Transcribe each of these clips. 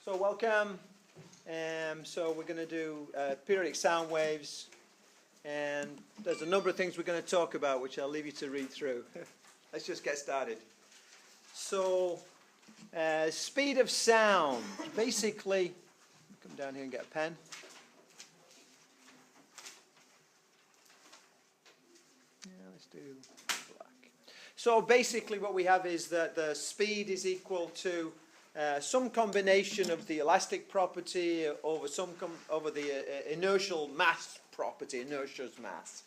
So welcome. So we're going to do periodic sound waves, and there's a number of things we're going to talk about, which I'll leave you to read through. Let's just get started. So, speed of sound. Basically, come down here and get a pen. Yeah, let's do black. So basically what we have is that the speed is equal to some combination of the elastic property over the inertial mass property, inertia's mass,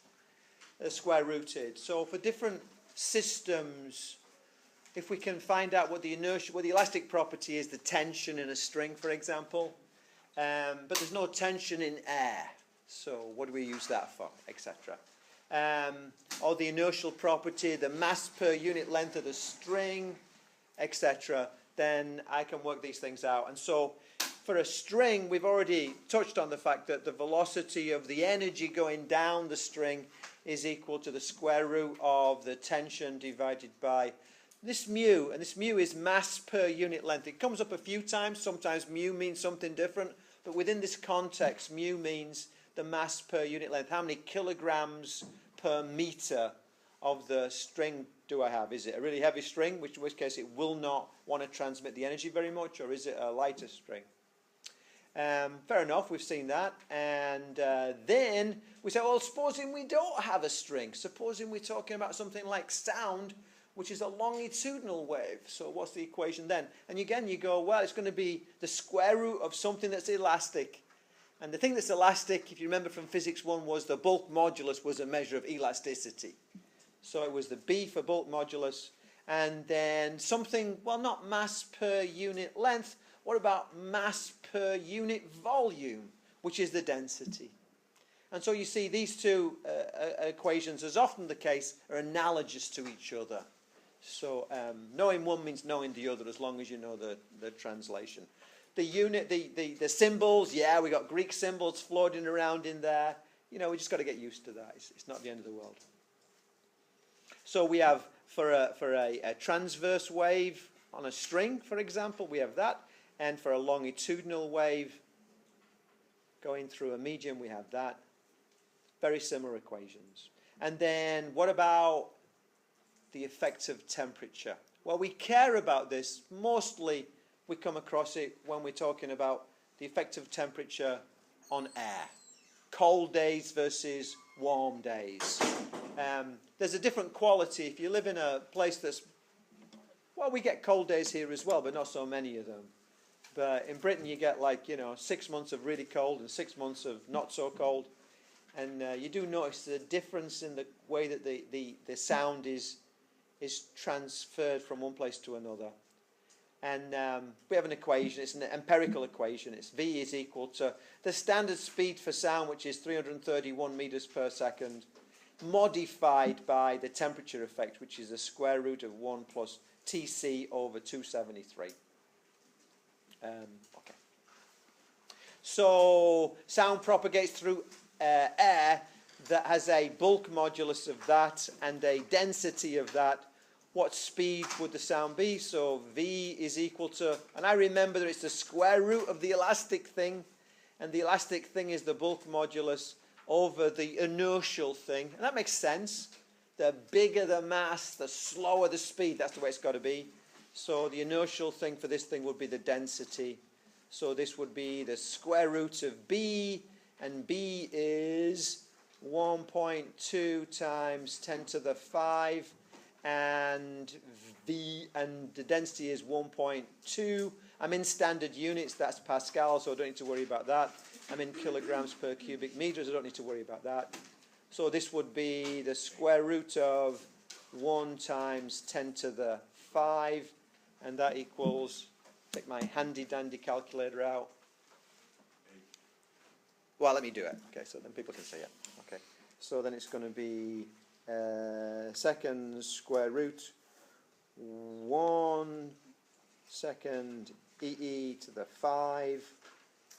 square rooted. So for different systems, if we can find out what the elastic property is, the tension in a string, for example, but there's no tension in air. So what do we use that for, etc. Or the inertial property, the mass per unit length of the string, etc. Then I can work these things out. And so for a string, we've already touched on the fact that the velocity of the energy going down the string is equal to the square root of the tension divided by this mu. And this mu is mass per unit length. It comes up a few times. Sometimes mu means something different. But within this context, mu means the mass per unit length. How many kilograms per meter of the string do I have? Is it a really heavy string, in which case it will not want to transmit the energy very much, or is it a lighter string? Fair enough, we've seen that. And then we say, well, supposing we don't have a string. Supposing we're talking about something like sound, which is a longitudinal wave. So what's the equation then? And again, you go, well, it's going to be the square root of something that's elastic. And the thing that's elastic, if you remember from Physics 1, was the bulk modulus was a measure of elasticity. So it was the B for bulk modulus. And then something, well, not mass per unit length. What about mass per unit volume, which is the density? And so you see these two equations, as often the case, are analogous to each other. So knowing one means knowing the other, as long as you know the translation. The unit, the symbols, yeah, we got Greek symbols floating around in there. You know, we just got to get used to that. It's not the end of the world. So we have, for a transverse wave on a string, for example, we have that. And for a longitudinal wave going through a medium, we have that. Very similar equations. And then what about the effective temperature? Well, we care about this. Mostly we come across it when we're talking about the effective temperature on air. Cold days versus warm days. There's a different quality. If you live in a place that's, well, we get cold days here as well, but not so many of them. But in Britain, you get 6 months of really cold and 6 months of not so cold. And you do notice the difference in the way that the sound is transferred from one place to another. And we have an equation. It's an empirical equation. It's V is equal to the standard speed for sound, which is 331 meters per second, modified by the temperature effect, which is the square root of 1 plus Tc over 273. Okay. So sound propagates through air that has a bulk modulus of that and a density of that. What speed would the sound be? So V is equal to, and I remember that it's the square root of the elastic thing, and the elastic thing is the bulk modulus over the inertial thing. And that makes sense. The bigger the mass, the slower the speed. That's the way it's got to be. So the inertial thing for this thing would be the density. So this would be the square root of B, and B is 1.2 times 10 to the 5, and V, and the density is 1.2. I'm in standard units, that's Pascal, so I don't need to worry about that. I'm in kilograms per cubic meters, I don't need to worry about that. So this would be the square root of 1 times 10 to the 5, and that equals, take my handy-dandy calculator out. Well, let me do it. Okay, so then people can see it. Okay, so then it's going to be second square root 1 second e to the 5,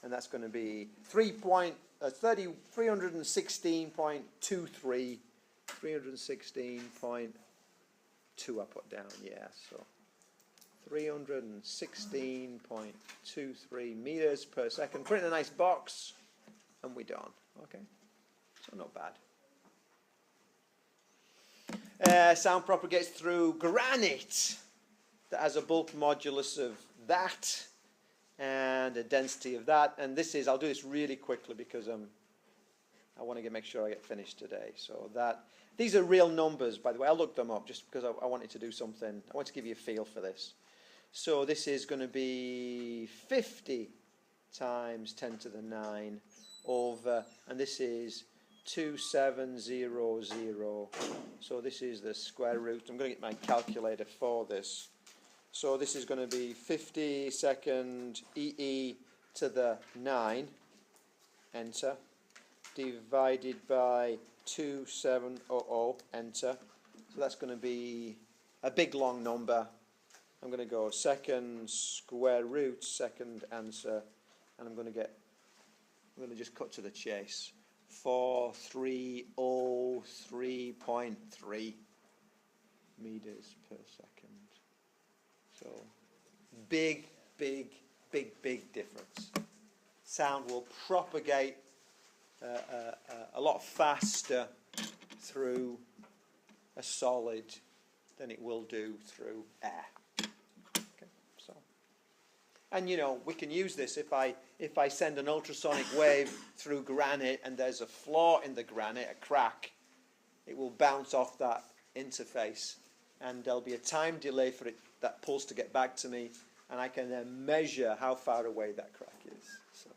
and that's going to be 316.23, 316.2 I put down, yeah, so 316.23 meters per second. Put it in a nice box, and we're done. Okay, so not bad. Sound propagates through granite that has a bulk modulus of that and a density of that. And this is, I'll do this really quickly because I want to make sure I get finished today. So these are real numbers, by the way. I looked them up just because I wanted to do something. I want to give you a feel for this. So this is going to be 50 times 10 to the 9 over, and this is 2700. So this is the square root. I'm going to get my calculator for this. So this is going to be 50 second EE to the 9, enter, divided by 2700, enter. So that's going to be a big long number. I'm going to go second square root, second answer, and I'm going to just cut to the chase. 4303.3 meters per second. So big difference. Sound will propagate a lot faster through a solid than it will do through air. Okay, so, and you know, we can use this if I send an ultrasonic wave through granite and there's a flaw in the granite, a crack, it will bounce off that interface, and there'll be a time delay for that pulse to get back to me, and I can then measure how far away that crack is. So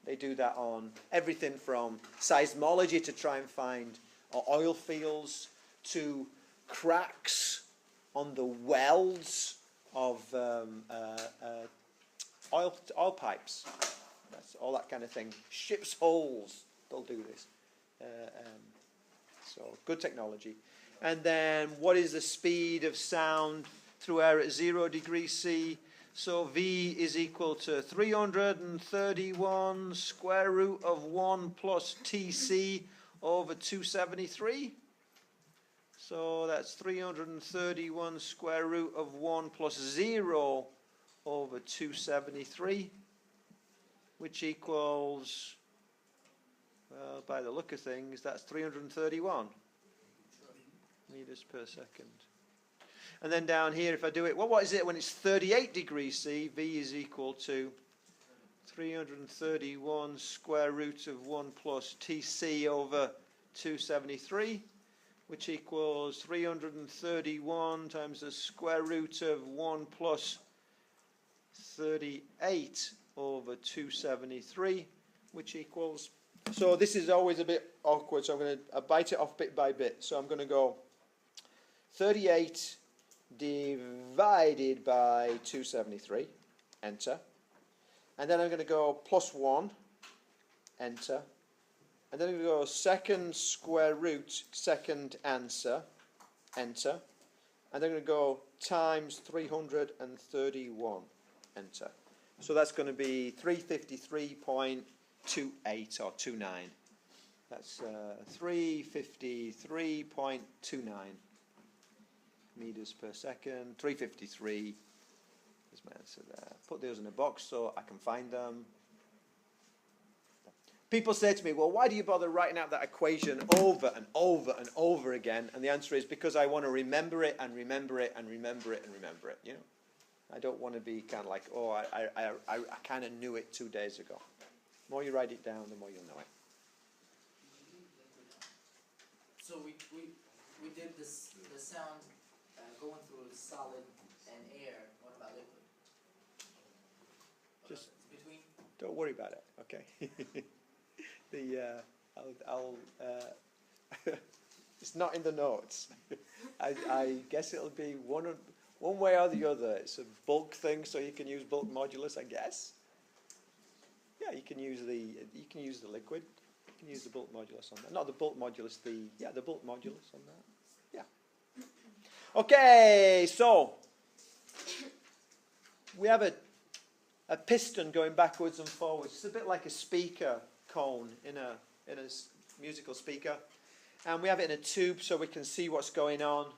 they do that on everything from seismology to try and find oil fields to cracks on the welds of oil pipes. That's all that kind of thing. Ships' holes, they'll do this. So good technology. And then what is the speed of sound through air at 0 degrees C? So V is equal to 331 square root of 1 plus TC over 273. So that's 331 square root of 1 plus 0 over 273, which equals, well, by the look of things, that's 331 meters per second. And then down here, if I do it, well, what is it when it's 38 degrees C? V is equal to 331 square root of 1 plus TC over 273, which equals 331 times the square root of 1 plus 38 over 273, which equals, so this is always a bit awkward, so I'm going to bite it off bit by bit. So I'm going to go 38 divided by 273, enter. And then I'm going to go plus 1, enter. And then I'm going to go second square root, second answer, enter. And then I'm going to go times 331, enter. So that's going to be 353.28 or 29. That's 353.29 meters per second. 353 is my answer there. Put those in a box so I can find them. People say to me, well, why do you bother writing out that equation over and over and over again? And the answer is because I want to remember it and remember it and remember it and remember it. You know, I don't want to be kind of like, oh, I kind of knew it 2 days ago. The more you write it down, the more you'll know it. So we did the sound going through solid and air. What about liquid? Just between. Don't worry about it. Okay. It's not in the notes. I guess it'll be one way or the other. It's a bulk thing, so you can use bulk modulus, I guess. Yeah, you can use the liquid. You can use the bulk modulus on that. Not the bulk modulus, the bulk modulus on that. Yeah. Okay, so we have a piston going backwards and forwards. It's a bit like a speaker cone in a musical speaker, and we have it in a tube so we can see what's going on.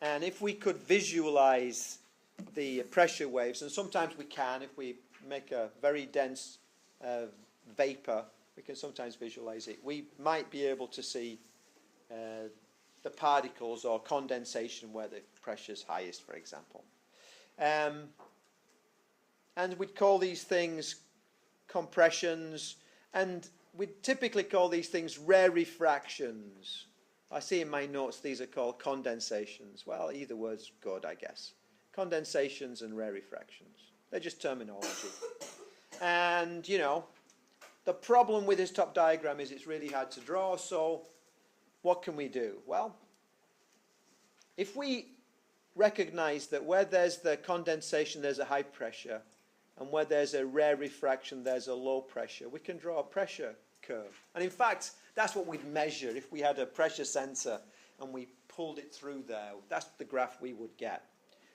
And if we could visualize the pressure waves, and sometimes we can, if we make a very dense vapor, we can sometimes visualize it. We might be able to see the particles or condensation where the pressure is highest, for example. And we'd call these things compressions, and we'd typically call these things rarefactions. I see in my notes these are called condensations. Well, either word's good, I guess. Condensations and rarefactions. They're just terminology. And, you know, the problem with this top diagram is it's really hard to draw, so what can we do? Well, if we recognize that where there's the condensation, there's a high pressure, and where there's a rarefaction, there's a low pressure, we can draw a pressure curve. And in fact, that's what we'd measure if we had a pressure sensor and we pulled it through there. That's the graph we would get.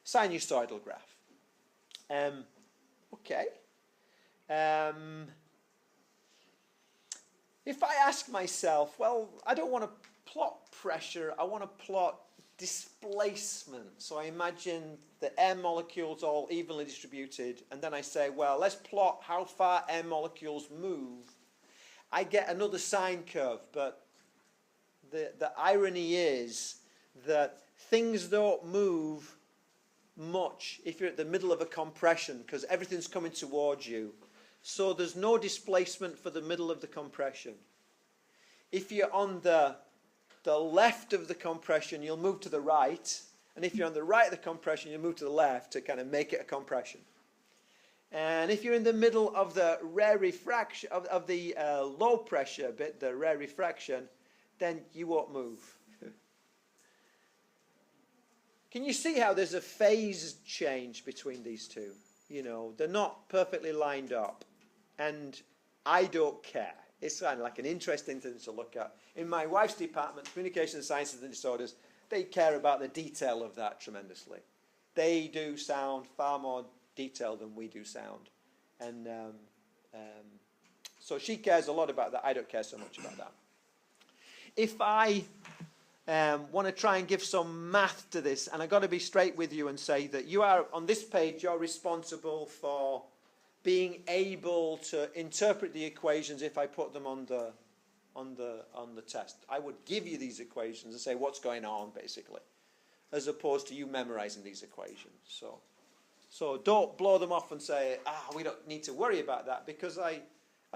Sinusoidal graph. Okay. If I ask myself, well, I don't want to plot pressure, I want to plot displacement. So I imagine the air molecules all evenly distributed, and then I say, well, let's plot how far air molecules move. I get another sine curve, but the irony is that things don't move much if you're at the middle of a compression, because everything's coming towards you. So there's no displacement for the middle of the compression. If you're on the left of the compression, you'll move to the right. And if you're on the right of the compression, you'll move to the left to kind of make it a compression. And if you're in the middle of the rarefaction, of the low pressure bit, the rarefaction, then you won't move. Can you see how there's a phase change between these two? You know, they're not perfectly lined up. And I don't care. It's kind of like an interesting thing to look at. In my wife's department, Communication Sciences and Disorders, they care about the detail of that tremendously. They do sound far more detailed than we do sound. And so she cares a lot about that. I don't care so much about that. If I want to try and give some math to this, and I've got to be straight with you and say that you are, on this page, you're responsible for being able to interpret the equations if I put them on the test. I would give you these equations and say what's going on, basically, as opposed to you memorizing these equations. So don't blow them off and say, we don't need to worry about that, because I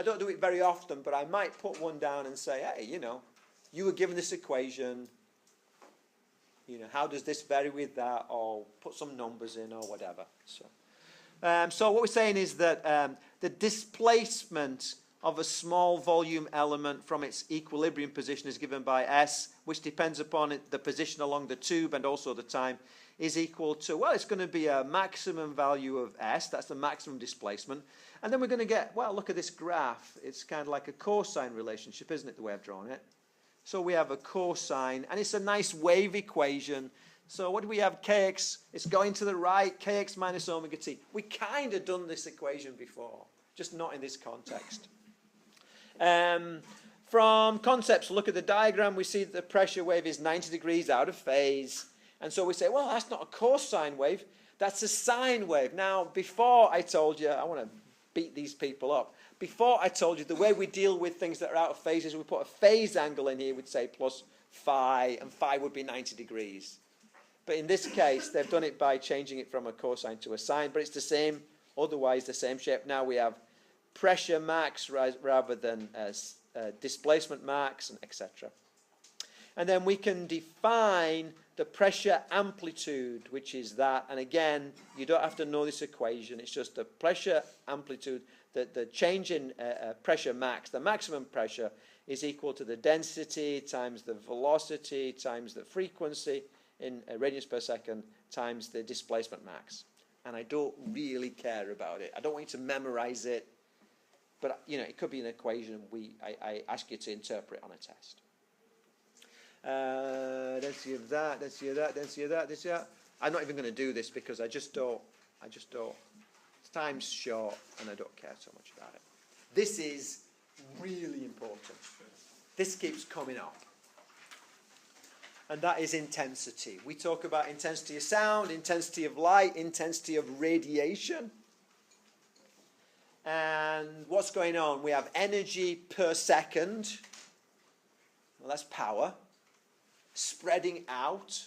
don't do it very often, but I might put one down and say, hey, you know, you were given this equation, you know, how does this vary with that, or put some numbers in or whatever. So what we're saying is that the displacement of a small volume element from its equilibrium position is given by S, which depends upon the position along the tube and also the time, is equal to, well, it's going to be a maximum value of S, that's the maximum displacement. And then we're going to get, well, look at this graph. It's kind of like a cosine relationship, isn't it, the way I've drawn it? So we have a cosine, and it's a nice wave equation. So what do we have? Kx, it's going to the right, kx minus omega t. We kind of done this equation before, just not in this context. From concepts, look at the diagram, we see that the pressure wave is 90 degrees out of phase. And so we say, well, that's not a cosine wave, that's a sine wave. Now, before I told you, I want to beat these people up. Before I told you, the way we deal with things that are out of phase is we put a phase angle in here, we'd say plus phi, and phi would be 90 degrees. But in this case, they've done it by changing it from a cosine to a sine, but it's the same, otherwise the same shape. Now we have pressure max rather than displacement max, and etc. And then we can define the pressure amplitude, which is that. And again, you don't have to know this equation. It's just the pressure amplitude, the change in pressure max, the maximum pressure, is equal to the density times the velocity times the frequency in radians per second times the displacement max. And I don't really care about it. I don't want you to memorize it. But, you know, it could be an equation I ask you to interpret on a test. Density of that, density of that, density of that, density of that. I'm not even going to do this because I just don't. Time's short and I don't care so much about it. This is really important. This keeps coming up. and that is intensity. We talk about intensity of sound, intensity of light, intensity of radiation. And what's going on? We have energy per second. Well, that's power. Spreading out.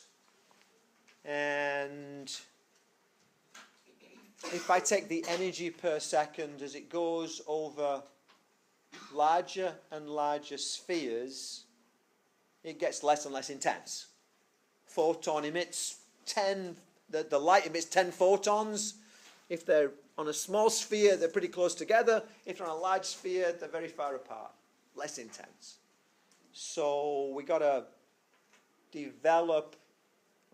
And if I take the energy per second as it goes over larger and larger spheres, it gets less and less intense. Photon emits 10, the light emits 10 photons. If they're on a small sphere, they're pretty close together. If they're on a large sphere, they're very far apart, less intense. So we got to develop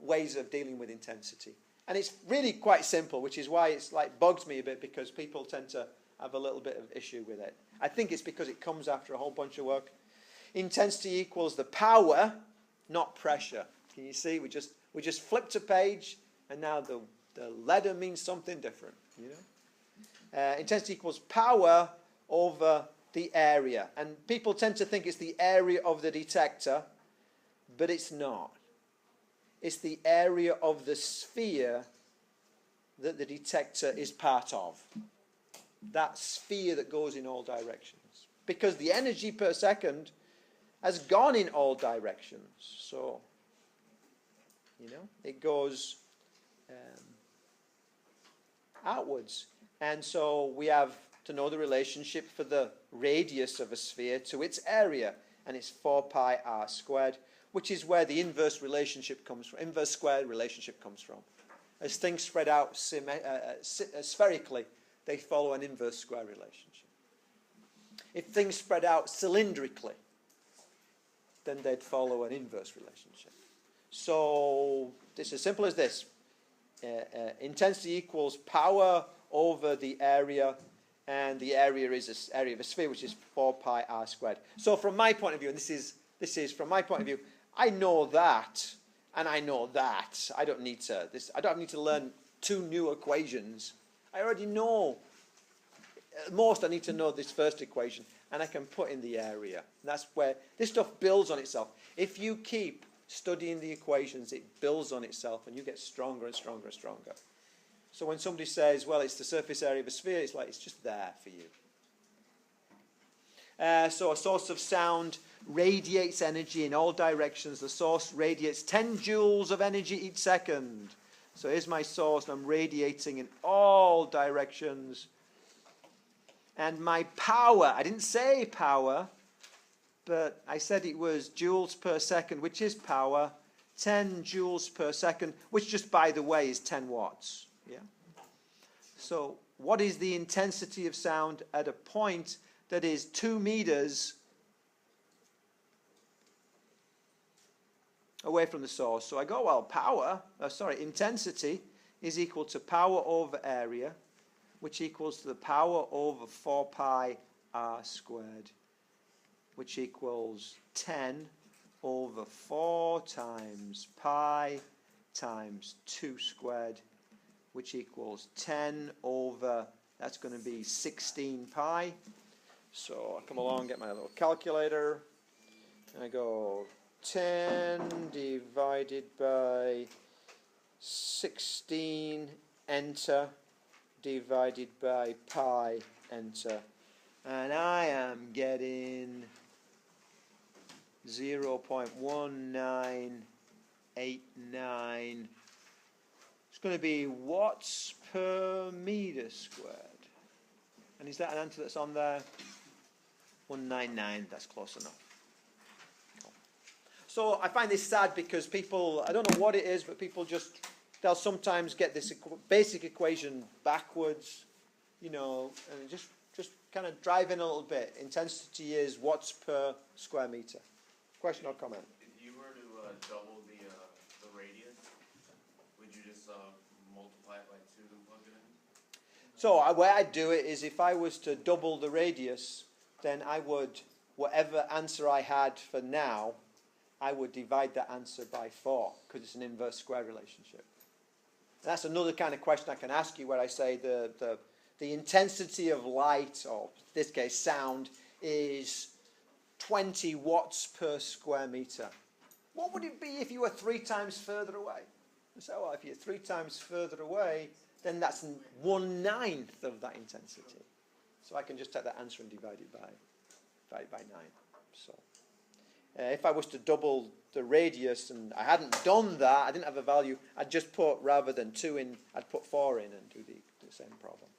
ways of dealing with intensity. And it's really quite simple, which is why it's like bugs me a bit, because people tend to have a little bit of issue with it. I think it's because it comes after a whole bunch of work. Intensity equals the power, not pressure. Can you see? We just flipped a page, and now the letter means something different. You know, intensity equals power over the area, and people tend to think it's the area of the detector, but it's not. It's the area of the sphere that the detector is part of. That sphere that goes in all directions. Because the energy per second has gone in all directions. So, you know, it goes outwards. And so we have to know the relationship for the radius of a sphere to its area. And it's 4 pi r squared, which is where the inverse relationship comes from. Inverse squared relationship comes from. As things spread out spherically, they follow an inverse square relationship. If things spread out cylindrically, then they'd follow an inverse relationship. So it's as simple as this. Intensity equals power over the area, and the area is area of a sphere, which is 4 pi r squared. So from my point of view, and this is from my point of view, I know that, and I know that. I don't need to learn 2 new equations. I already know. At most, I need to know this first equation, and I can put in the area. And that's where this stuff builds on itself. If you keep studying the equations, it builds on itself, and you get stronger and stronger and stronger. So when somebody says, well, it's the surface area of a sphere, it's like it's just there for you. So a source of sound radiates energy in all directions. The source radiates 10 joules of energy each second. So here's my source, and I'm radiating in all directions. And my power, I didn't say power, but I said it was joules per second, which is power. 10 joules per second, which just, by the way, is 10 watts. Yeah. So what is the intensity of sound at a point that is 2 meters away from the source? So I go, well, intensity is equal to power over area, which equals to the power over 4 pi r squared, which equals 10 over 4 times pi times 2 squared, which equals 10 over, that's going to be 16 pi. So I come along, get my little calculator, and I go 10 divided by 16, enter, divided by pi, enter. And I am getting 0.1989. It's going to be watts per meter squared. And is that an answer that's on there? 199, that's close enough. Cool. So I find this sad because people, I don't know what it is, but people they'll sometimes get this basic equation backwards, you know, and just kind of drive in a little bit. Intensity is watts per square meter. Question or comment? If you were to double the radius, would you just multiply it by 2 and plug it in? So the way I do it is if I was to double the radius, then I would, whatever answer I had for now, I would divide that answer by 4, because it's an inverse square relationship. And that's another kind of question I can ask you where I say the intensity of light, or in this case sound, is 20 watts per square meter. what would it be if you were 3 times further away? I say, well, if you're 3 times further away, then that's 1/9 of that intensity. So I can just take that answer and divide it by 9. So if I was to double the radius and I hadn't done that, I didn't have a value, I'd just put, rather than 2 in, I'd put 4 in and do the same problem.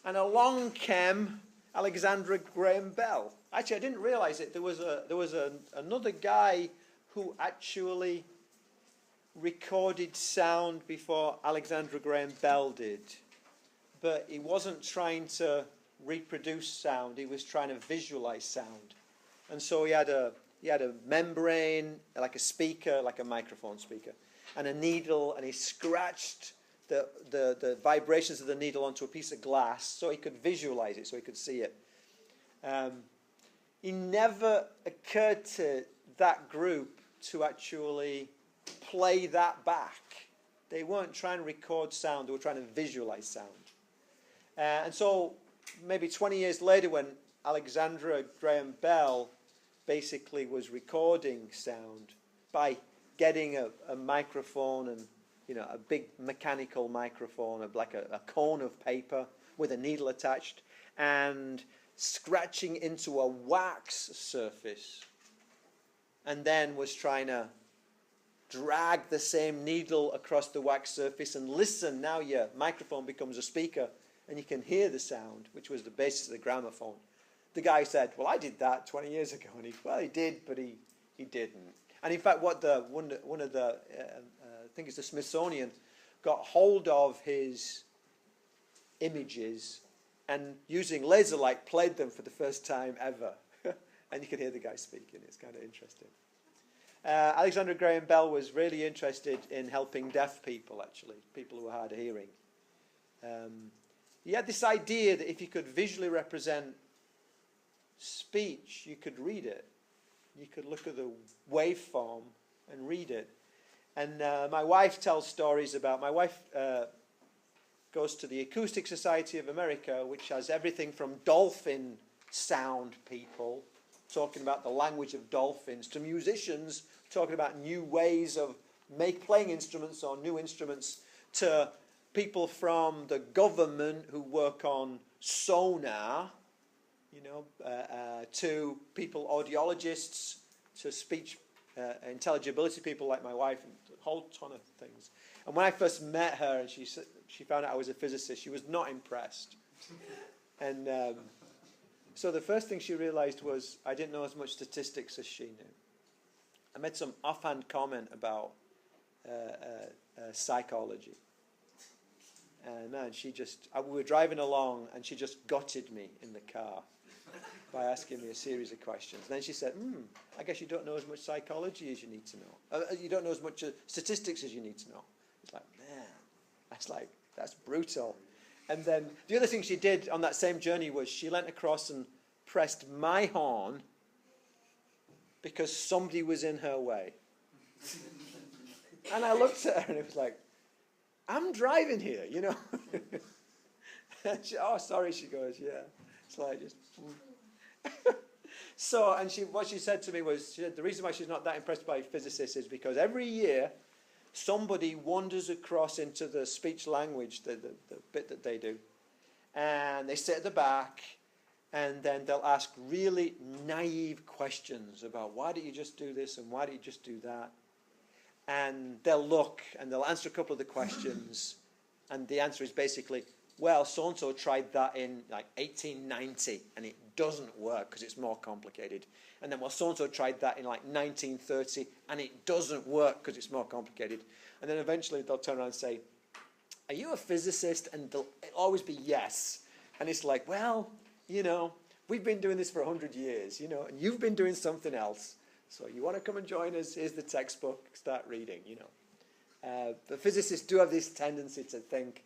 And along came Alexander Graham Bell. Actually, I didn't realize it. There was another guy who actually recorded sound before Alexander Graham Bell did. But he wasn't trying to reproduce sound. He was trying to visualize sound. And so he had a membrane, like a speaker, like a microphone speaker, and a needle, and he scratched the vibrations of the needle onto a piece of glass so he could visualize it, so he could see it. It never occurred to that group to actually play that back. They weren't trying to record sound, they were trying to visualize sound. And so maybe 20 years later, when Alexander Graham Bell basically was recording sound by getting a microphone and a big mechanical microphone, like a cone of paper with a needle attached, and scratching into a wax surface, and then was trying to drag the same needle across the wax surface and listen. Now your microphone becomes a speaker and you can hear the sound, which was the basis of the gramophone. The guy said, well, I did that 20 years ago. And he did, but he didn't. And in fact, one of the I think it's the Smithsonian, got hold of his images and using laser light played them for the first time ever. And you can hear the guy speaking. It's kind of interesting. Alexander Graham Bell was really interested in helping deaf people, actually, people who were hard of hearing. He had this idea that if you could visually represent speech, you could read it. You could look at the waveform and read it. And my wife tells stories about, my wife goes to the Acoustic Society of America, which has everything from dolphin sound people talking about the language of dolphins to musicians talking about new ways of playing instruments or new instruments, to people from the government who work on sonar, to people, audiologists, to speech intelligibility people like my wife, and a whole ton of things. And when I first met her and she found out I was a physicist, she was not impressed. And so the first thing she realized was I didn't know as much statistics as she knew. I made some offhand comment about psychology. And man, we were driving along and she just gutted me in the car by asking me a series of questions. And then she said, I guess you don't know as much psychology as you need to know. You don't know as much statistics as you need to know. It's like, man, that's brutal. And then the other thing she did on that same journey was she leant across and pressed my horn because somebody was in her way. And I looked at her and it was like, I'm driving here, She, oh, sorry, she goes, yeah. It's like just... So, and what she said to me was, she said, the reason why she's not that impressed by physicists is because every year somebody wanders across into the speech language, the bit that they do, and they sit at the back, and then they'll ask really naive questions about why did you just do this and why did you just do that? And they'll look and they'll answer a couple of the questions, and the answer is basically, well, so-and-so tried that in 1890 and it doesn't work because it's more complicated. And then, well, so-and-so tried that in 1930 and it doesn't work because it's more complicated. And then eventually they'll turn around and say, are you a physicist? And it'll always be yes. And it's like, well, we've been doing this for 100 years, and you've been doing something else. So you want to come and join us? Here's the textbook, start reading, But physicists do have this tendency to think,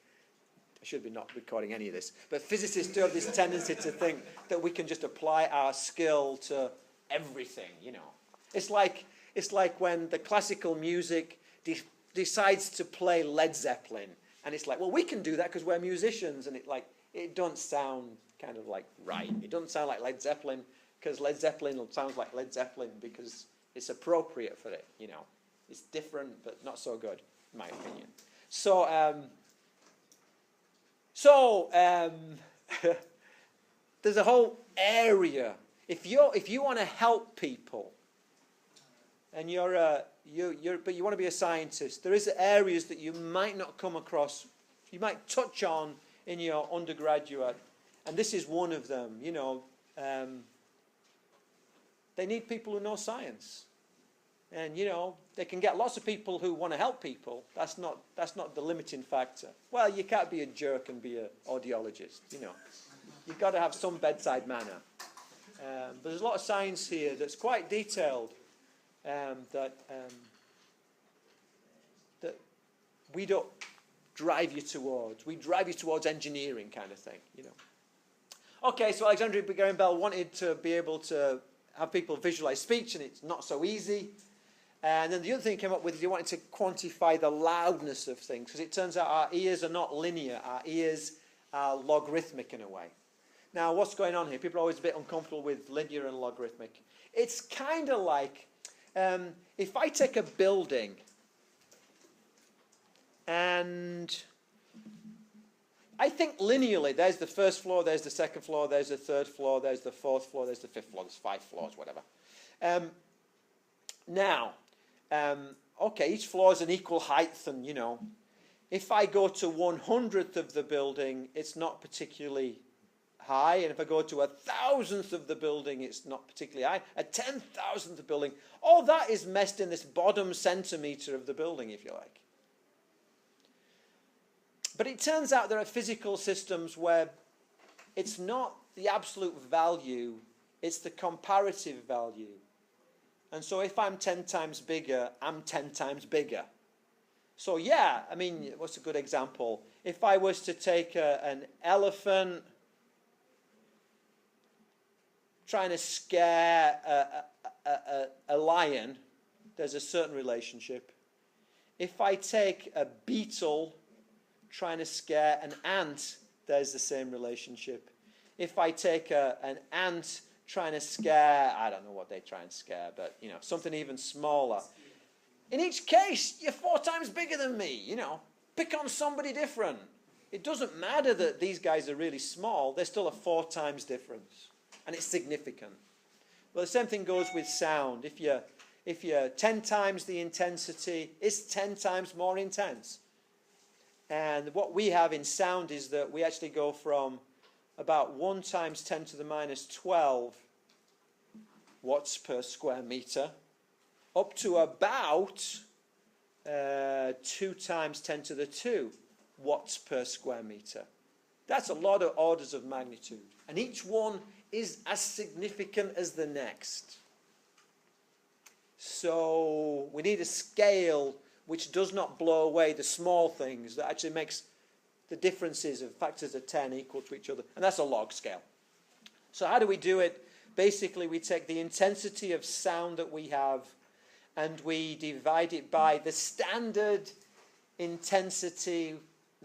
I should be not recording any of this, but physicists do have this tendency to think that we can just apply our skill to everything, It's like when the classical music decides to play Led Zeppelin, and it's like, well, we can do that because we're musicians, and it don't sound kind of right. It doesn't sound like Led Zeppelin, because Led Zeppelin sounds like Led Zeppelin because it's appropriate for it, you know. It's different, but not so good, in my opinion. So, there's a whole area. If you want to help people, and but you want to be a scientist, there is areas that you might not come across, you might touch on in your undergraduate, and this is one of them. You know, they need people who know science, and you know they can get lots of people who want to help people. That's not the limiting factor. Well, you can't be a jerk and be an audiologist. You know, you've got to have some bedside manner. But there's a lot of science here that's quite detailed. That we don't drive you towards. We drive you towards engineering kind of thing, you know. Okay, so Alexandria Graham Bell wanted to be able to have people visualize speech, and it's not so easy. And then the other thing he came up with is he wanted to quantify the loudness of things, because it turns out our ears are not linear. Our ears are logarithmic in a way. Now, what's going on here? People are always a bit uncomfortable with linear and logarithmic. It's kind of like if I take a building and I think linearly, there's the first floor, there's the second floor, there's the third floor, there's the fourth floor, there's the fifth floor, there's 5 floors, whatever. Okay, each floor is an equal height, and you know, if I go to 1/100th of the building, it's not particularly high, and if I go to 1,000th of the building, it's not particularly high. A 10,000th of the building, all that is messed in this bottom centimetre of the building, if you like. But it turns out there are physical systems where it's not the absolute value, it's the comparative value. And so if I'm 10 times bigger, I'm 10 times bigger. So yeah, I mean, what's a good example? If I was to take an elephant trying to scare a lion, there's a certain relationship. If I take a beetle trying to scare an ant, there's the same relationship. If I take an ant trying to scare, I don't know what they try and scare, but you know, something even smaller. In each case, you're 4 times bigger than me, you know. Pick on somebody different. It doesn't matter that these guys are really small, they're still a 4 times difference. And it's significant. Well, the same thing goes with sound. If you're 10 times the intensity, it's 10 times more intense. And what we have in sound is that we actually go from about 1 times 10 to the minus 12 watts per square meter up to about 2 times 10 to the 2 watts per square meter. That's a lot of orders of magnitude. And each one is as significant as the next. So we need a scale which does not blow away the small things, that actually makes the differences of factors of 10 equal to each other. And that's a log scale. So how do we do it? Basically, we take the intensity of sound that we have and we divide it by the standard intensity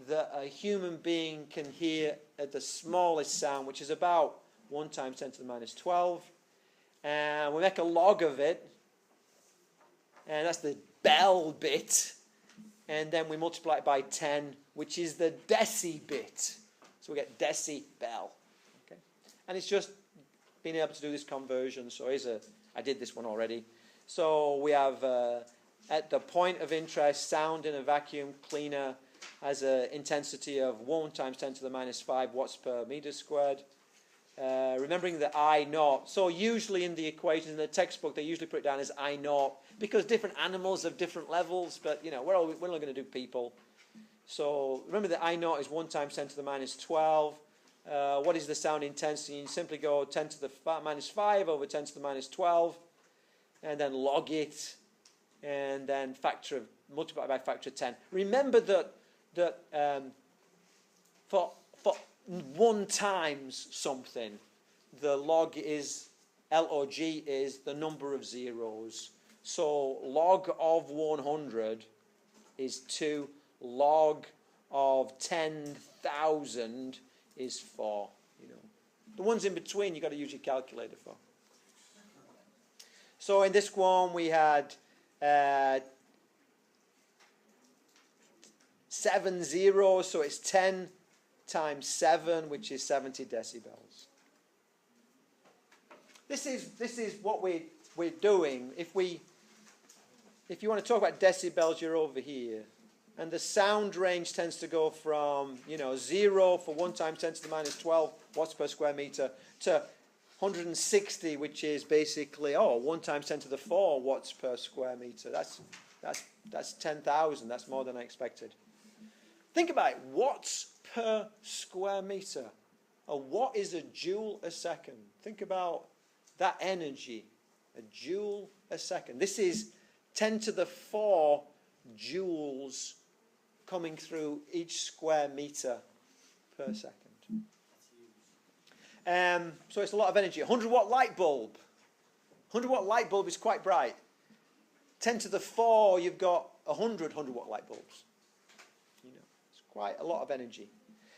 that a human being can hear at the smallest sound, which is about 1 times 10 to the minus 12. And we make a log of it. And that's the Bell bit. And then we multiply it by 10, which is the deci bit. So we get decibel. Okay? And it's just being able to do this conversion. So I did this one already. So we have, at the point of interest, sound in a vacuum cleaner has an intensity of 1 times 10 to the minus 5 watts per meter squared. Remembering the I naught. So usually in the equations in the textbook, they usually put it down as I naught because different animals have different levels, but you know, we're only going to do people. So remember that I naught is 1 times 10 to the minus 12. What is the sound intensity? You simply go 10 to the minus 5 over 10 to the minus 12, and then log it, and then multiply by factor of 10. Remember that for 1 times something, the log is, log is the number of zeros. So log of 100 is 2. Log of 10,000 is 4. You know, the ones in between you got to use your calculator for. So in this one we had 7 zeros, so it's 10 times 7, which is 70 decibels. This is what we're doing. If you want to talk about decibels, you're over here. And the sound range tends to go from, 0 for 1 times 10 to the minus 12 watts per square meter to 160, which is basically, 1 times 10 to the 4 watts per square meter. That's 10,000. That's more than I expected. Think about it. Watts per square meter. A watt is a joule a second. Think about that energy. A joule a second. This is 10 to the 4 joules coming through each square meter per second. So it's a lot of energy. 100 watt light bulb. 100 watt light bulb is quite bright. 10 to the 4, you've got 100 watt light bulbs. It's quite a lot of energy.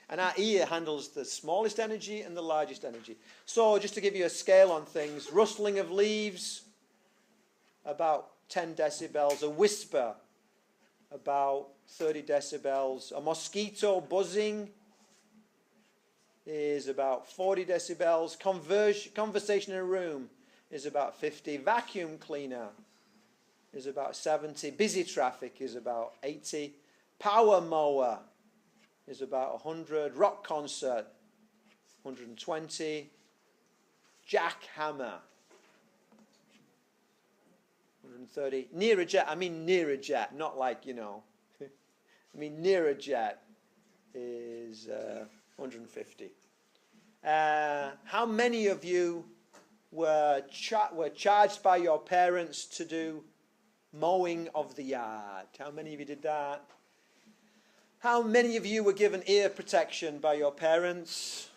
And our ear handles the smallest energy and the largest energy. So just to give you a scale on things, rustling of leaves, about 10 decibels. A whisper, about 30 decibels. A mosquito buzzing is about 40 decibels. Conversation in a room is about 50. Vacuum cleaner is about 70. Busy traffic is about 80. Power mower is about 100. Rock concert, 120. Jackhammer, 130. Near a jet, I mean near a jet, not like, I mean near a jet is 150. How many of you were charged by your parents to do mowing of the yard? How many of you did that? How many of you were given ear protection by your parents?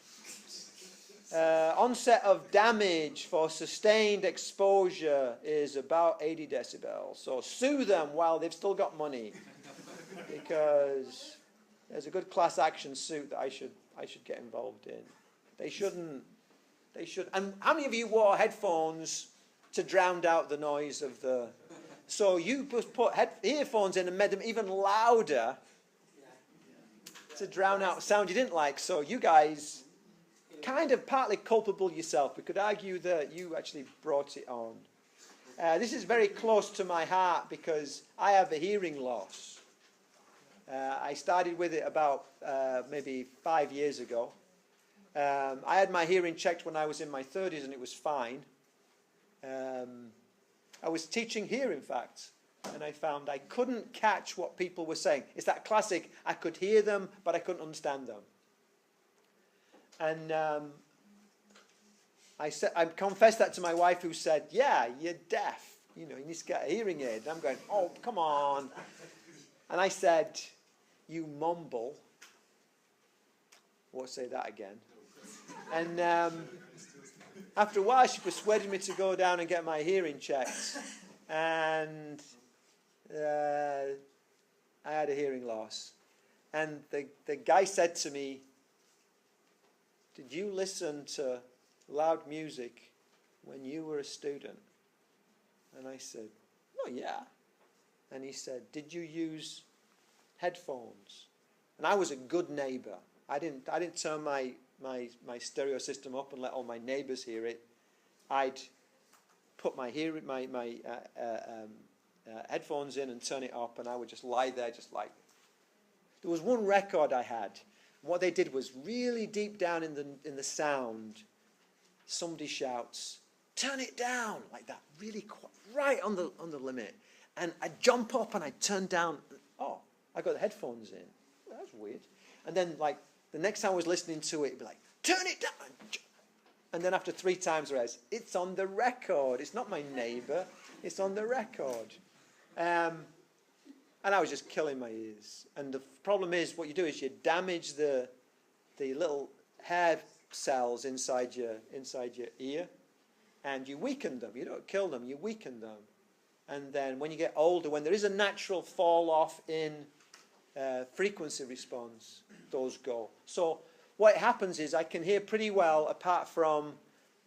Onset of damage for sustained exposure is about 80 decibels. So sue them while they've still got money, because there's a good class action suit that I should get involved in. They should. And how many of you wore headphones to drown out the noise of the? So you just put earphones in and made them even louder to drown out sound you didn't like. So you guys kind of partly culpable yourself. We could argue that you actually brought it on. This is very close to my heart because I have a hearing loss. I started with it about maybe 5 years ago. I had my hearing checked when I was in my 30s and it was fine. I was teaching here, in fact, and I found I couldn't catch what people were saying. It's that classic, I could hear them, but I couldn't understand them. And I confessed that to my wife, who said, yeah, you're deaf. You need to get a hearing aid. And I'm going, oh, come on. And I said, you mumble. Won't say that again. And after a while, she persuaded me to go down and get my hearing checked. And I had a hearing loss. And the guy said to me, did you listen to loud music when you were a student? And I said, oh, yeah. And he said, did you use headphones? And I was a good neighbor. I didn't turn my stereo system up and let all my neighbors hear it. I'd put my headphones in and turn it up, and I would just lie there just like. There was one record I had. What they did was really deep down in the sound, somebody shouts, turn it down, like that, really right on the limit. And I'd jump up and I'd turn down, I got the headphones in. Well, that's weird. And then like the next time I was listening to it, it'd be like, turn it down. And then after 3 times I realized, it's on the record. It's not my neighbor, it's on the record. And I was just killing my ears. And the problem is, what you do is you damage the little hair cells inside your ear, and you weaken them. You don't kill them, you weaken them. And then when you get older, when there is a natural fall off in frequency response, those go. So what happens is I can hear pretty well apart from,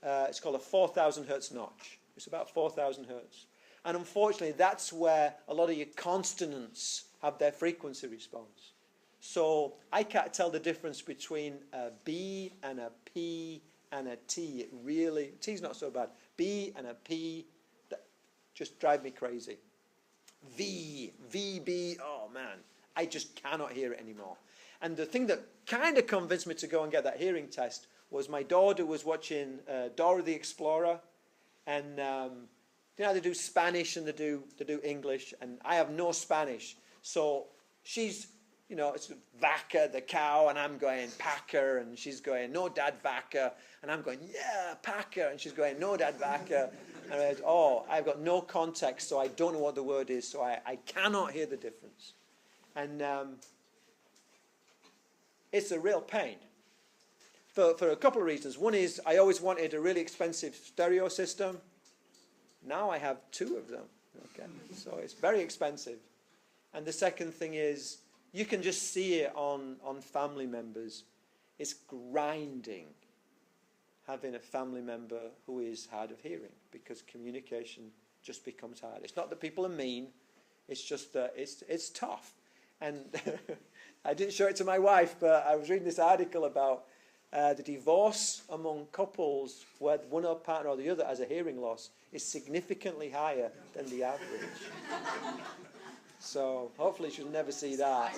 it's called a 4,000 hertz notch. It's about 4,000 hertz. And unfortunately, that's where a lot of your consonants have their frequency response. So I can't tell the difference between a B and a P and a T. It really, T's not so bad. B and a P, that just drive me crazy. V, VB, oh man, I just cannot hear it anymore. And the thing that kind of convinced me to go and get that hearing test was my daughter was watching Dora the Explorer, and you know, they do Spanish and they do English, and I have no Spanish. So she's, you know, it's vaca, the cow, and I'm going packer, and she's going, no, dad, vaca, and I'm going, yeah, packer, and she's going, no, dad, vaca. And I went, oh, I've got no context, so I don't know what the word is, so I cannot hear the difference. And it's a real pain for a couple of reasons. One is I always wanted a really expensive stereo system. Now I have 2 of them, okay? So it's very expensive. And the second thing is you can just see it on family members. It's grinding having a family member who is hard of hearing because communication just becomes hard. It's not that people are mean. It's just that it's tough. And I didn't show it to my wife, but I was reading this article about the divorce among couples where one partner or the other has a hearing loss is significantly higher than the average. So hopefully she'll never see that.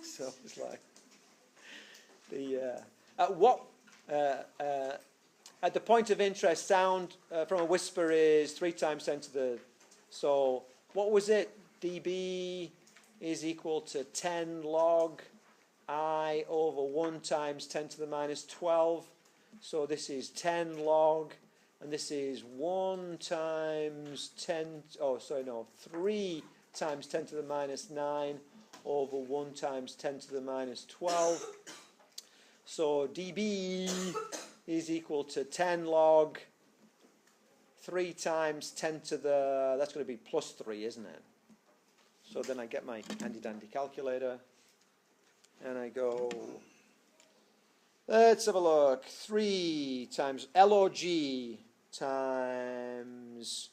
So it's like at the point of interest, sound from a whisper is 3 times 10 to the. So what was it? dB is equal to 10 log I over 1 times 10 to the minus 12. So this is 10 log, and this is 1 times 10, 3 times 10 to the minus 9 over 1 times 10 to the minus 12. So dB is equal to 10 log 3 times 10 to the, that's going to be plus 3, isn't it? So then I get my handy-dandy calculator, and I go, let's have a look, 3 times log times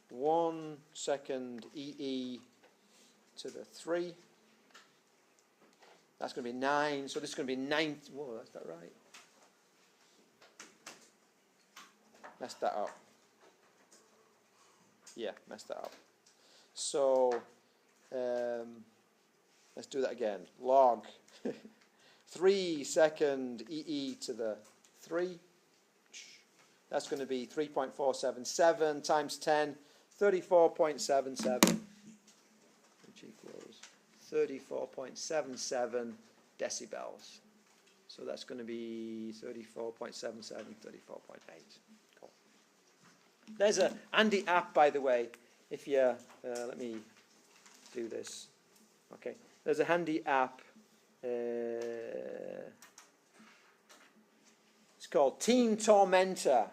1 second EE to the 3. That's going to be 9. So this is going to be 9. Whoa, that's that right? Messed that up. Yeah, messed that up. So let's do that again. Log 3 second EE to the 3. That's going to be 3.477 times 10, 34.77, which equals 34.77 decibels. So that's going to be 34.77, 34.8. Cool. There's a handy app, by the way, if you, let me do this. Okay, there's a handy app. It's called Teen Tormentor.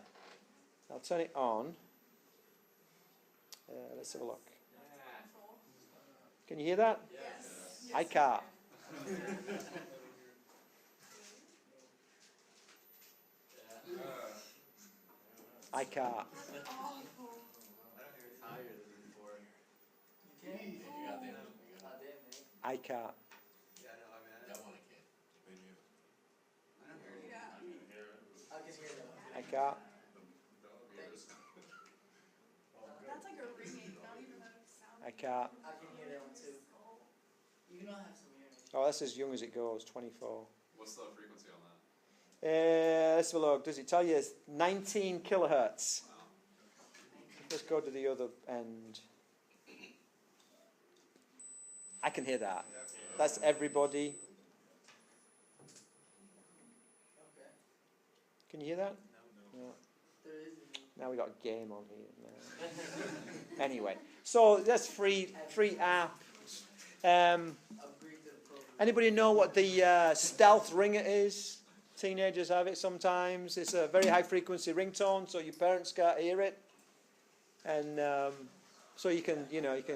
I'll turn it on. Let's have a look. Can you hear that? Yes. I can't. I can't. I can't. I can't. That's like a ringing, not even a sound. I can't. I can hear that one too. You can all have some hearing. Oh, that's as young as it goes, 24. What's the frequency on that? Let's have a look. Does it tell you it's 19 kilohertz? Wow. Let's go to the other end. I can hear that. That's everybody. Okay. Can you hear that? No. There is Now we got a game on here. No. Anyway, so that's free app. upgrade to the program. Anybody know what the stealth ringer is? Teenagers have it sometimes. It's a very high frequency ringtone, so your parents can't hear it. And so you can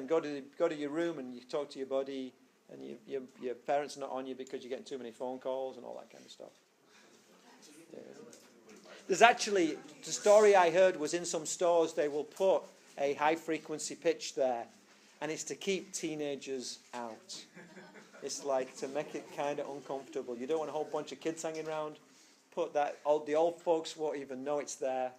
go to your room and you talk to your buddy, and your parents are not on you because you're getting too many phone calls and all that kind of stuff. Yeah. There's actually, the story I heard was in some stores they will put a high frequency pitch there, and it's to keep teenagers out. It's like to make it kind of uncomfortable. You don't want a whole bunch of kids hanging around. Put that, the old folks won't even know it's there.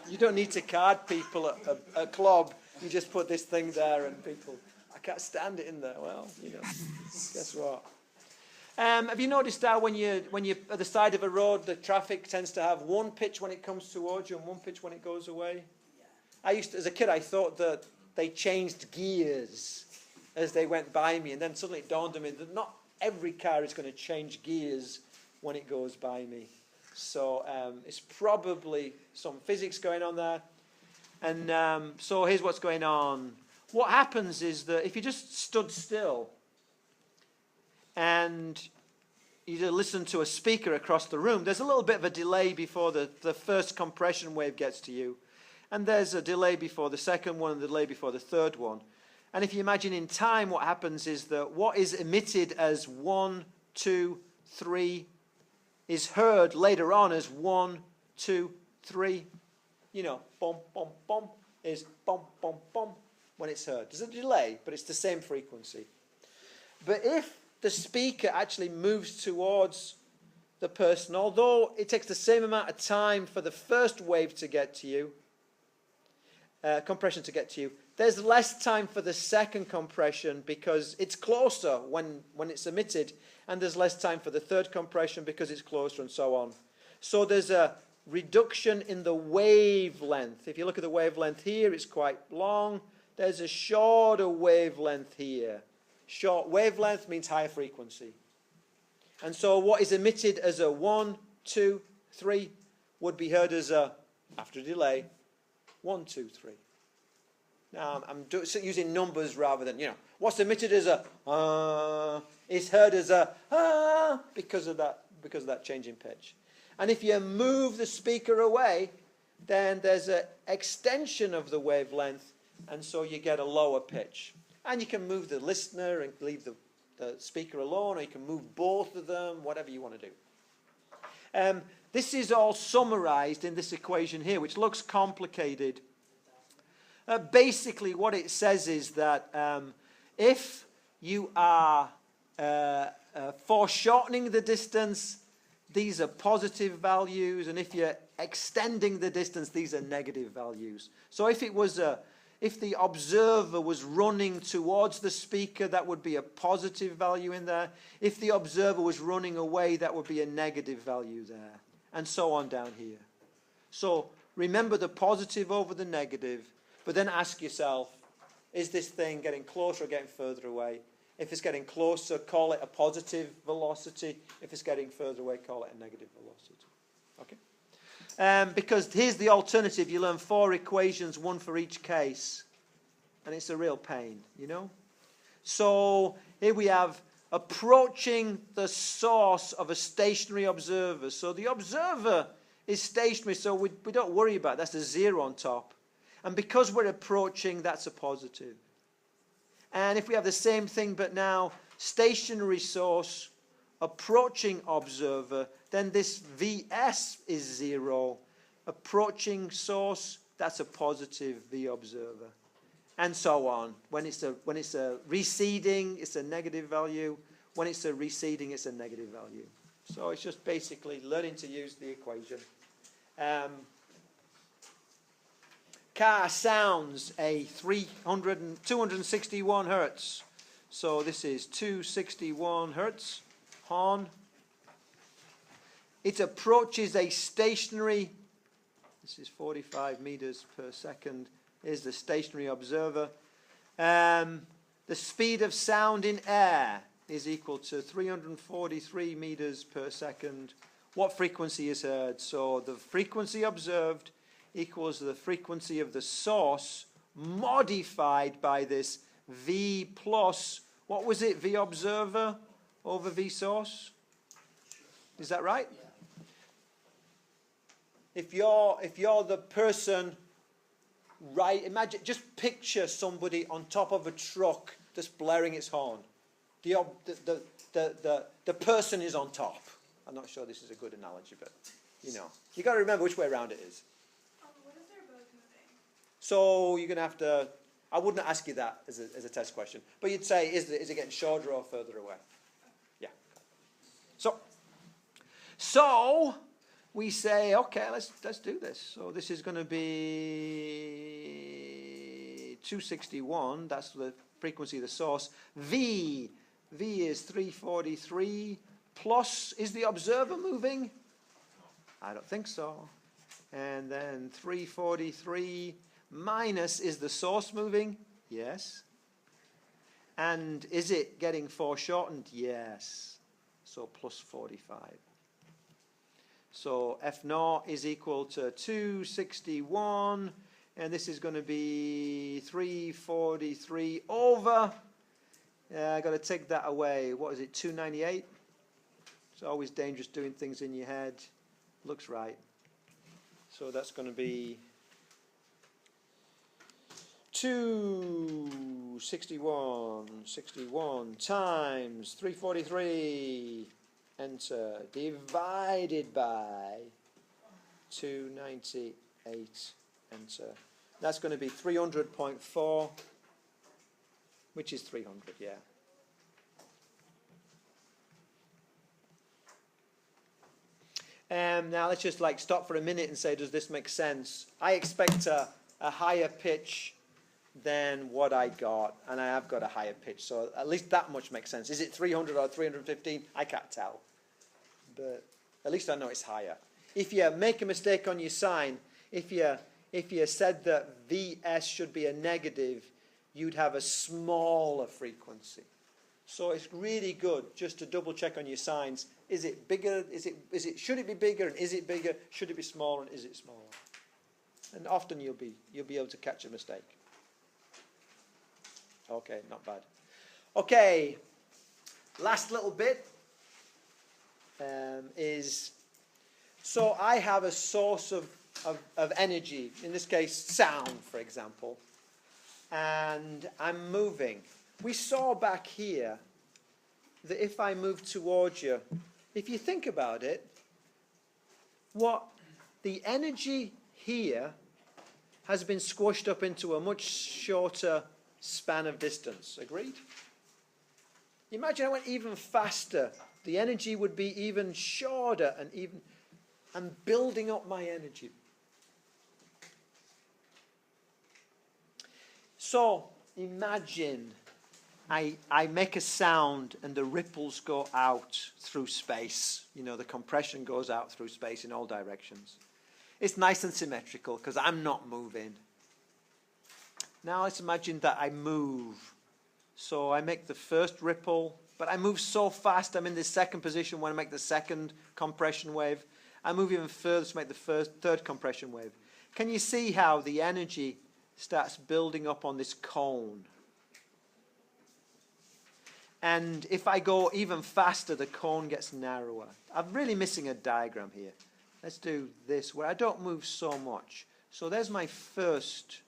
You don't need to card people at a club. You just put this thing there and people, I can't stand it in there. Well, guess what? Have you noticed how when you're at the side of a road, the traffic tends to have one pitch when it comes towards you and one pitch when it goes away? Yeah. As a kid, I thought that they changed gears as they went by me, and then suddenly it dawned on me that not every car is going to change gears when it goes by me. So it's probably some physics going on there. And so here's what's going on. What happens is that if you just stood still and you listen to a speaker across the room, there's a little bit of a delay before the first compression wave gets to you. And there's a delay before the second one and a delay before the third one. And if you imagine in time, what happens is that what is emitted as 1, 2, 3 is heard later on as 1, 2, 3. Bum, bum, bum is bum, bum, bum when it's heard. There's a delay, but it's the same frequency. But if the speaker actually moves towards the person, although it takes the same amount of time for the first wave to get to you, compression to get to you, there's less time for the second compression because it's closer when it's emitted, and there's less time for the third compression because it's closer, and so on. So there's a reduction in the wavelength. If you look at the wavelength here, it's quite long. There's a shorter wavelength here. Short wavelength means higher frequency. And so what is emitted as a 1, 2, 3 would be heard as a, after a delay, 1, 2, 3. Now I'm using numbers rather than, what's emitted as a is heard as a because of that change in pitch. And if you move the speaker away, then there's an extension of the wavelength, and so you get a lower pitch. And you can move the listener and leave the speaker alone, or you can move both of them, whatever you want to do. This is all summarized in this equation here, which looks complicated. Basically, what it says is that if you are foreshortening the distance, these are positive values, and if you're extending the distance, these are negative values. So if the observer was running towards the speaker, that would be a positive value in there. If the observer was running away, that would be a negative value there, and so on down here. So remember the positive over the negative, but then ask yourself, is this thing getting closer or getting further away? If it's getting closer, call it a positive velocity. If it's getting further away, call it a negative velocity. Okay? Because here's the alternative. You learn 4 equations, 1 for each case. And it's a real pain, So here we have approaching the source of a stationary observer. So the observer is stationary, so we don't worry about it. That's a 0 on top. And because we're approaching, that's a positive. And if we have the same thing, but now stationary source, approaching observer, then this VS is 0. Approaching source, that's a positive V observer. And so on. When it's a receding, it's a negative value. When it's a receding, it's a negative value. So it's just basically learning to use the equation. Car sounds a 261 hertz. So this is 261 hertz. Horn. It approaches a stationary, this is 45 meters per second, is the stationary observer. The speed of sound in air is equal to 343 meters per second. What frequency is heard? So the frequency observed equals the frequency of the source modified by this V plus, what was it, V observer over V source? Is that right? Yeah. If you're the person right, imagine, just picture somebody on top of a truck that's blaring its horn. The person is on top. I'm not sure this is a good analogy, but, you know. You've got to remember which way around it is. What if they're both moving? So you're going to have to, I wouldn't ask you that as a test question, but you'd say, is it getting shorter or further away? Yeah. So we say, okay, let's do this. So this is going to be 261. That's the frequency of the source. V is 343 plus. Is the observer moving? I don't think so. And then 343 minus, is the source moving? Yes. And is it getting foreshortened? Yes. So plus 45. So F0 is equal to 261, and this is going to be 343 over, I've got to take that away, what is it, 298? It's always dangerous doing things in your head. Looks right. So that's going to be 261 times 343, enter, divided by 298, enter. That's going to be 300.4, which is 300, yeah. Now let's just stop for a minute and say, does this make sense? I expect a higher pitch than what I got, and I have got a higher pitch, so at least that much makes sense. Is it 300 or 315? I can't tell, but at least I know it's higher. If you make a mistake on your sign, if you said that Vs should be a negative, you'd have a smaller frequency. So it's really good just to double check on your signs. Is it bigger? Should it be bigger? And is it bigger? Should it be smaller? And is it smaller? And often you'll be able to catch a mistake. Okay, not bad. Okay, last little bit is, so I have a source of energy, in this case sound, for example, and I'm moving. We saw back here that if I move towards you, if you think about it, what the energy here has been squashed up into a much shorter span of distance. Agreed? Imagine I went even faster. The energy would be even shorter, and I'm building up my energy. So imagine I make a sound and the ripples go out through space. You know, the compression goes out through space in all directions. It's nice and symmetrical because I'm not moving. Now let's imagine that I move. So I make the first ripple, but I move so fast I'm in this second position when I make the second compression wave. I move even further to make the third compression wave. Can you see how the energy starts building up on this cone? And if I go even faster, the cone gets narrower. I'm really missing a diagram here. Let's do this, where I don't move so much. So there's my first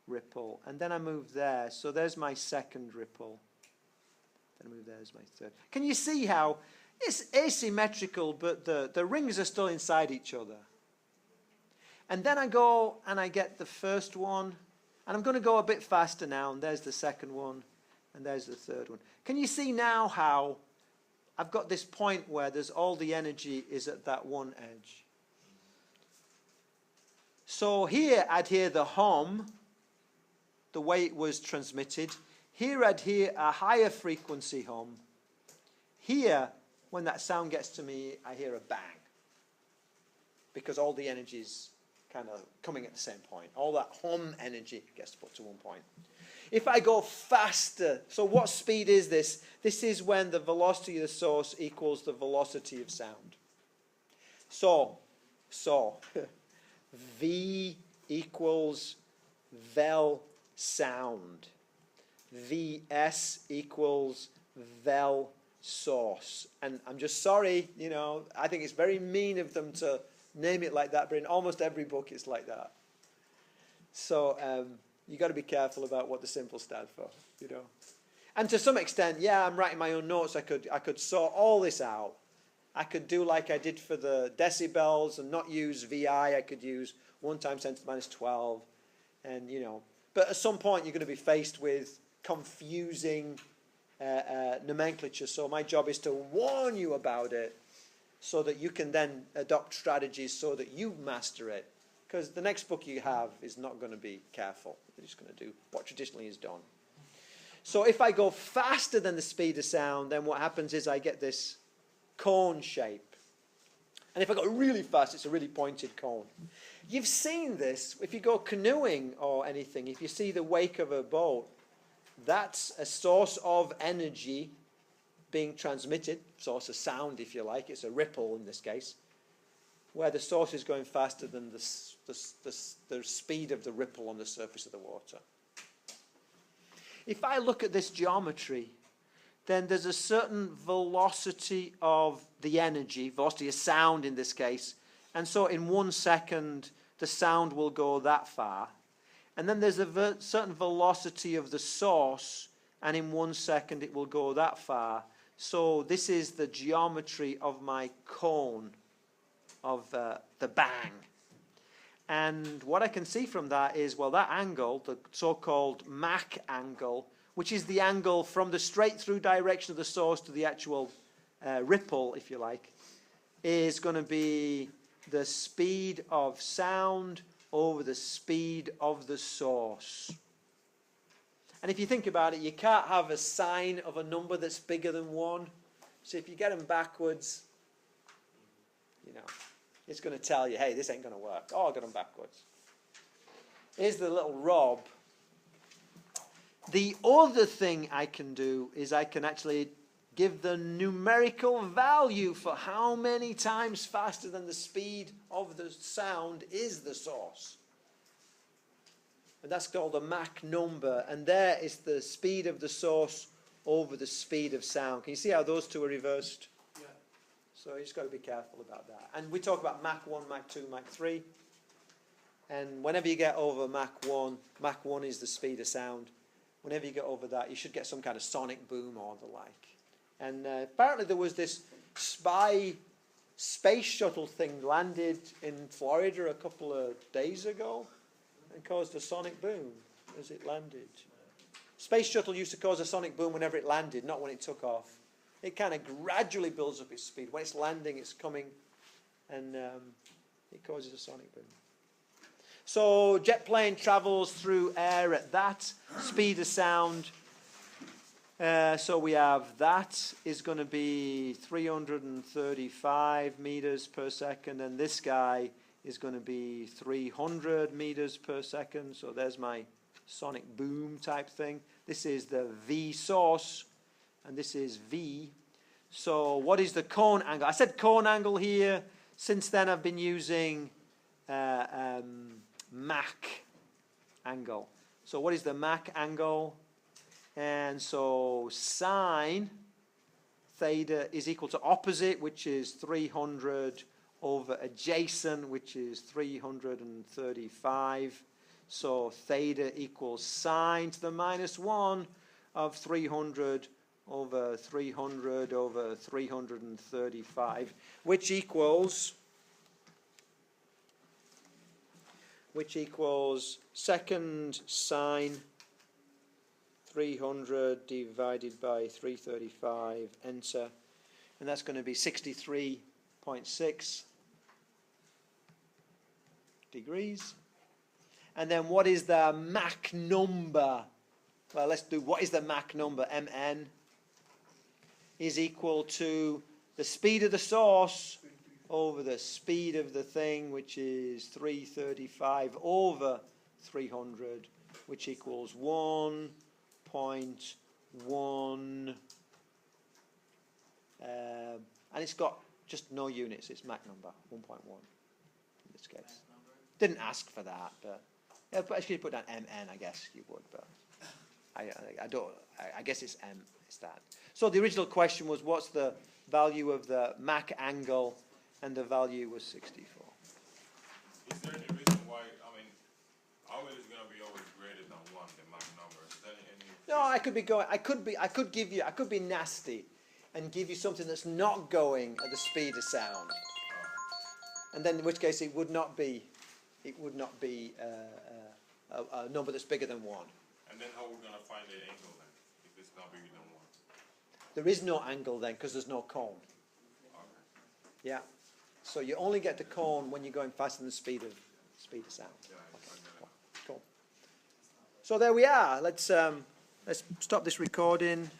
ripple, and then I move there. So there's my second ripple. Then I move there, there's my third. Can you see how it's asymmetrical, but the rings are still inside each other? And then I go and I get the first one, and I'm going to go a bit faster now, and there's the second one, and there's the third one. Can you see now how I've got this point where there's all the energy is at that one edge? So here I'd hear the hum, the way it was transmitted. Here I'd hear a higher frequency hum. Here, when that sound gets to me, I hear a bang. Because all the energy's kind of coming at the same point. All that hum energy gets put to one point. If I go faster, so what speed is this? This is when the velocity of the source equals the velocity of sound. So V equals vel sound. Vs equals vel source. And I'm just sorry, you know, I think it's very mean of them to name it like that, but in almost every book it's like that. So you got to be careful about what the symbols stand for, you know. And to some extent, yeah, I'm writing my own notes. I could sort all this out. I could do like I did for the decibels and not use VI. I could use 1 times 10 to the minus 12, and you know. But at some point, you're going to be faced with confusing nomenclature. So my job is to warn you about it, so that you can then adopt strategies so that you master it. Because the next book you have is not going to be careful. They're just going to do what traditionally is done. So if I go faster than the speed of sound, then what happens is I get this cone shape. And if I go really fast, it's a really pointed cone. You've seen this. If you go canoeing or anything, if you see the wake of a boat, that's a source of energy being transmitted, source of sound, if you like. It's a ripple in this case, where the source is going faster than the speed of the ripple on the surface of the water. If I look at this geometry, then there's a certain velocity of the energy, velocity of sound in this case, and so in 1 second the sound will go that far. And then there's a certain velocity of the source, and in 1 second it will go that far. So this is the geometry of my cone, of the bang. And what I can see from that is, well, that angle, the so-called Mach angle, which is the angle from the straight-through direction of the source to the actual ripple, if you like, is going to be the speed of sound over the speed of the source. And if you think about it, you can't have a sign of a number that's bigger than 1. So if you get them backwards, you know, it's going to tell you, hey, this ain't going to work. Oh, I got them backwards. Here's the little Rob. The other thing I can do is I can actually give the numerical value for how many times faster than the speed of the sound is the source. And that's called a Mach number. And there is the speed of the source over the speed of sound. Can you see how those two are reversed? Yeah. So you just got to be careful about that. And we talk about Mach 1, Mach 2, Mach 3. And whenever you get over Mach 1 is the speed of sound. Whenever you get over that, you should get some kind of sonic boom or the like. And apparently there was this spy space shuttle thing landed in Florida a couple of days ago and caused a sonic boom as it landed. Space shuttle used to cause a sonic boom whenever it landed, not when it took off. It kind of gradually builds up its speed. When it's landing, it's coming, and it causes a sonic boom. So jet plane travels through air at that speed of sound. So we have that is going to be 335 meters per second, and this guy is going to be 300 meters per second. So there's my sonic boom type thing. This is the V source, and this is V. So what is the cone angle? I said cone angle here. Since then I've been using Mach angle. So what is the Mach angle? And so sine theta is equal to opposite, which is 300 over adjacent, which is 335. So theta equals sine to the minus 1 of 300 over 300 over 335, which equals second sine 300 divided by 335, enter, and that's going to be 63.6 degrees. And then what is the Mach number? Well, let's do, what is the Mach number? Mn is equal to the speed of the source over the speed of the thing, which is 335 over 300, which equals 1.1, and it's got just no units. It's Mach number, 1.1 in this case. Didn't ask for that, but yeah, but if you put down Mn, I guess you would, but I guess it's M, it's that. So the original question was, what's the value of the Mach angle, and the value was 64. Is there any reason why, I mean, always going I could be going. I could be nasty, and give you something that's not going at the speed of sound, and then in which case it would not be a number that's bigger than 1. And then how are we gonna find the angle then, if it's not bigger than 1? There is no angle then because there's no cone. Okay. Yeah. So you only get the cone when you're going faster than the speed of sound. Yeah, I get it. Cool. So there we are. Let's stop this recording.